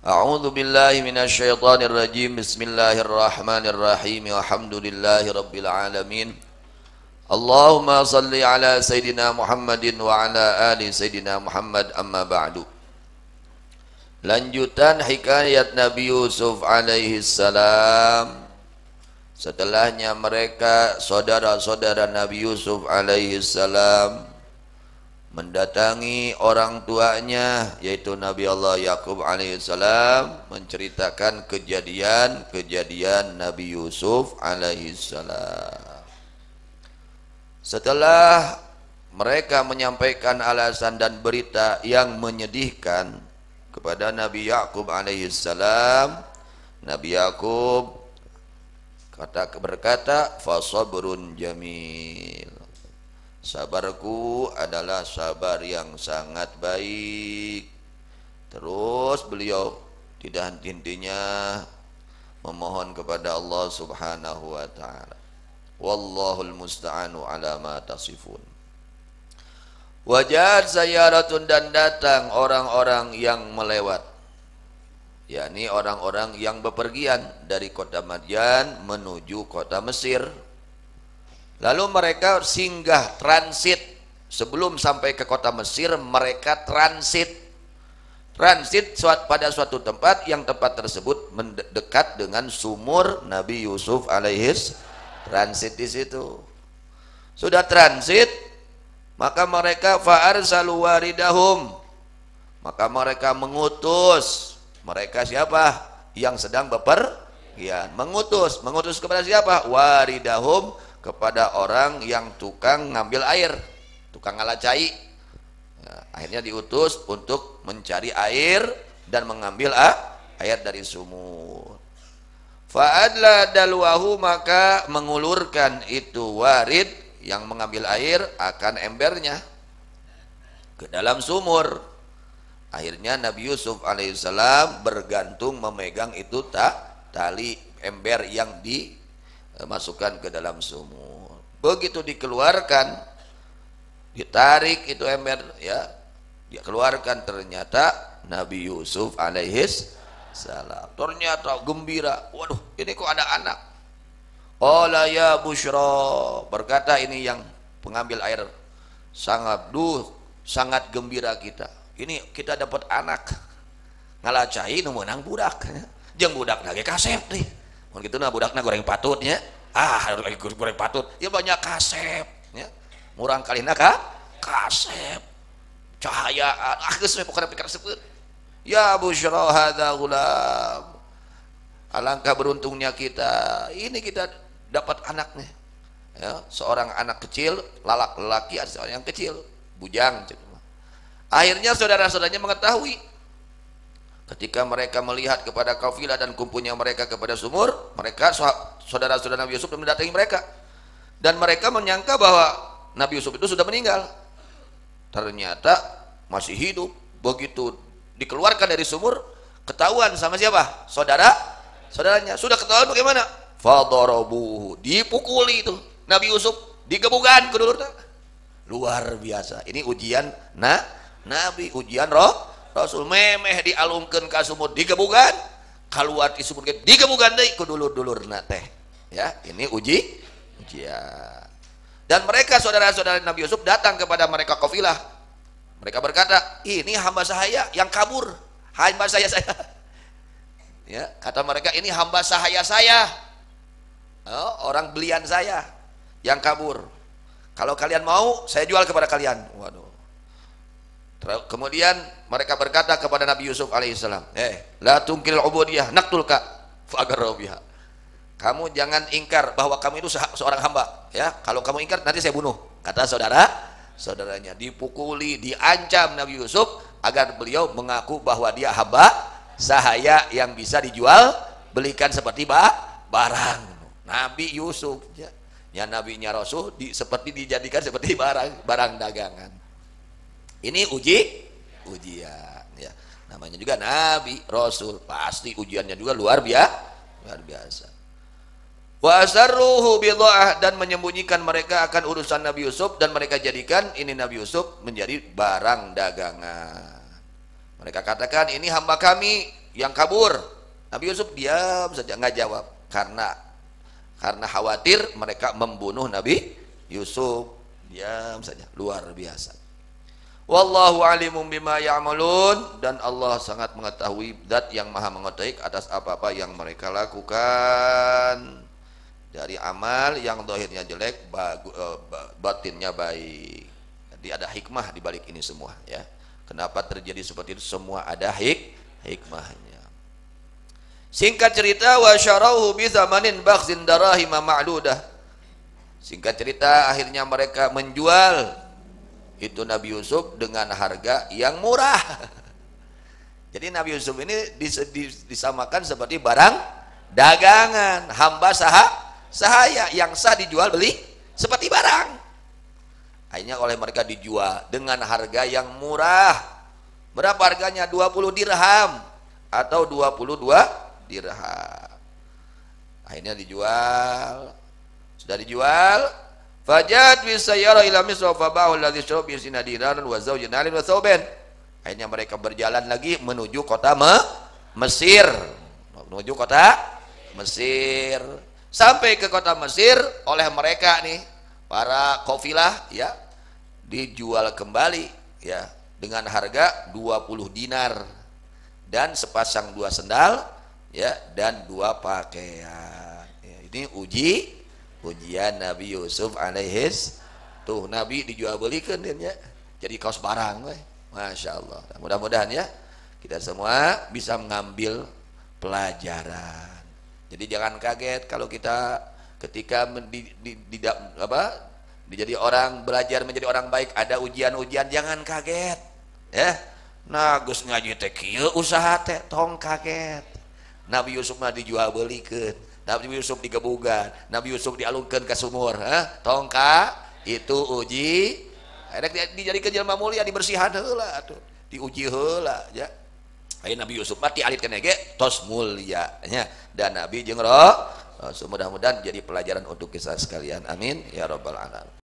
A'udzu billahi minasyaitonir rajim. Bismillahirrahmanirrahim. Alhamdulillahi rabbil alamin. Allahumma salli ala sayidina Muhammadin wa ala ali sayidina Muhammad, amma ba'du. Lanjutan hikayat Nabi Yusuf alaihi salam. Setelahnya mereka saudara-saudara Nabi Yusuf alaihi salam mendatangi orang tuanya yaitu Nabi Allah Yakub alaihissalam, menceritakan kejadian Nabi Yusuf alaihissalam. Setelah mereka menyampaikan alasan dan berita yang menyedihkan kepada Nabi Yakub alaihissalam, Nabi Yakub berkata, fasabrun jamil, sabarku adalah sabar yang sangat baik. Terus beliau tidak henti-hentinya memohon kepada Allah subhanahu wa ta'ala. Wallahul musta'anu ala ma tasifun. Wajad sayaratun, dan datang orang-orang yang melewat, yakni orang-orang yang bepergian dari kota Madyan menuju kota Mesir. Lalu mereka singgah transit. Sebelum sampai ke kota Mesir, mereka transit pada suatu tempat, yang tempat tersebut mendekat dengan sumur Nabi Yusuf alaihis. Transit di situ. Sudah transit, maka mereka fa'arsalu waridahum, maka mereka mengutus. Mereka siapa? Yang sedang bepergian. Mengutus kepada siapa? Waridahum, kepada orang yang tukang ngambil air, tukang ngalacai. Ya, akhirnya diutus untuk mencari air dan mengambil air dari sumur. Fa'adla dalwahu, maka mengulurkan itu warid yang mengambil air akan embernya ke dalam sumur. Akhirnya Nabi Yusuf alaihissalam bergantung memegang itu tali ember yang dimasukkan ke dalam sumur. Begitu dikeluarkan, ditarik itu ember, ya, dia keluarkan, ternyata Nabi Yusuf alaihis salam ternyata gembira. Waduh, ini kok ada anak. Qala ya busyra, berkata ini yang pengambil air, sangat gembira kita. Ini kita dapat anak. Ngalacai nu meunang budak. Jeung budak lagi kasep nih. Mun kitu na budakna goreng patutnya. Lagi goreng patut. Ya banyak kasep, ya. Murang kalina kasep. Cahayaan. Geus we pokona pikir sepeut. Ya busyra hadza gulam. Alangkah beruntungnya kita. Ini kita dapat anaknya. Ya, seorang anak kecil, lelaki, ada seorang yang kecil, bujang. Akhirnya saudara-saudaranya mengetahui. Ketika mereka melihat kepada kafilah dan kumpulnya mereka kepada sumur, mereka saudara-saudara Nabi Yusuf mendatangi mereka, dan mereka menyangka bahwa Nabi Yusuf itu sudah meninggal. Ternyata masih hidup. Begitu dikeluarkan dari sumur, ketahuan sama siapa? Saudaranya. Sudah ketahuan bagaimana? Fadarabuhu, dipukuli itu Nabi Yusuf, digebukan ke dulurna. Luar biasa. Ini ujian Nabi, ujian Rasul. Memeh dialungkeun ka sumur, digebukan, kaluar di sumur digebukan deui ku dulur-dulurna teh. Ya, ini ujian. Dan mereka saudara-saudara Nabi Yusuf datang kepada mereka kafilah. Mereka berkata, ini hamba saya yang kabur. Hamba saya. Ya, kata mereka, ini hamba saya. Oh, orang belian saya yang kabur. Kalau kalian mau, saya jual kepada kalian. Waduh. Kemudian mereka berkata kepada Nabi Yusuf alaihissalam, la tungkil ubudiyah naktulka fa'agarrabiha. Kamu jangan ingkar bahwa kamu itu seorang hamba, ya. Kalau kamu ingkar nanti saya bunuh. Kata saudaranya. Dipukuli, diancam Nabi Yusuf agar beliau mengaku bahwa dia hamba sahaya yang bisa dijual belikan seperti barang. Nabi Yusuf, ya, nabinya Rasul seperti dijadikan seperti barang dagangan. Ini ujian, ya. Namanya juga Nabi Rasul, pasti ujiannya juga luar biasa. Wa asarruhu bidha'ah, dan menyembunyikan mereka akan urusan Nabi Yusuf, dan mereka jadikan ini Nabi Yusuf menjadi barang dagangan. Mereka katakan, ini hamba kami yang kabur. Nabi Yusuf diam saja nggak jawab karena khawatir mereka membunuh Nabi Yusuf. Diam saja, luar biasa. Wallahu alimum bima ya'malun, dan Allah sangat mengetahui, zat yang maha mengetahui atas apa-apa yang mereka lakukan dari amal yang zahirnya jelek, batinnya baik. Jadi ada hikmah di balik ini semua ya. Kenapa terjadi seperti itu semua ada hikmahnya. Singkat cerita, wa syarauhu bi tsamanin bakhsin darahim ma'dudah. Singkat cerita, akhirnya mereka menjual itu Nabi Yusuf dengan harga yang murah. Jadi Nabi Yusuf ini disamakan seperti barang dagangan, hamba sahaya yang sah dijual beli seperti barang. Akhirnya oleh mereka dijual dengan harga yang murah. Berapa harganya? 20 dirham atau 22 dirham. Akhirnya dijual. Sudah dijual, fajat bisayyara ila misra fa ba'u alladhi syarab bi sinadiran wa zawjin alin wa thawban. Akhirnya mereka berjalan lagi menuju kota Mesir. Menuju kota Mesir. Sampai ke kota Mesir oleh mereka nih, para kafilah ya, dijual kembali ya dengan harga 20 dinar dan sepasang 2 sendal ya dan 2 pakaian. Ya, ini ujian Nabi Yusuf alaihis. Tuh Nabi dijual belikan dia jadi kaos barang we. Masya Allah. Mudah-mudahan ya kita semua bisa mengambil pelajaran. Jadi jangan kaget kalau kita ketika menjadi orang, belajar menjadi orang baik, ada ujian-ujian, jangan kaget ya. Nah geus ngaji teh kieu usaha teh tong kaget. Nabi Yusuf mah dijual belikan, Nabi Yusuf digebugan, Nabi Yusuf dialungkan ke sumur, tongka itu uji, akhirnya dijadikan jelema mulia, dibersihan heula atuh, diuji heula ya. Ayeuna Nabi Yusuf mati alitkeun ge tos mulia nya, dan Nabi jeung Rasul. Mudah-mudahan jadi pelajaran untuk kita sekalian. Amin ya rabbal alamin.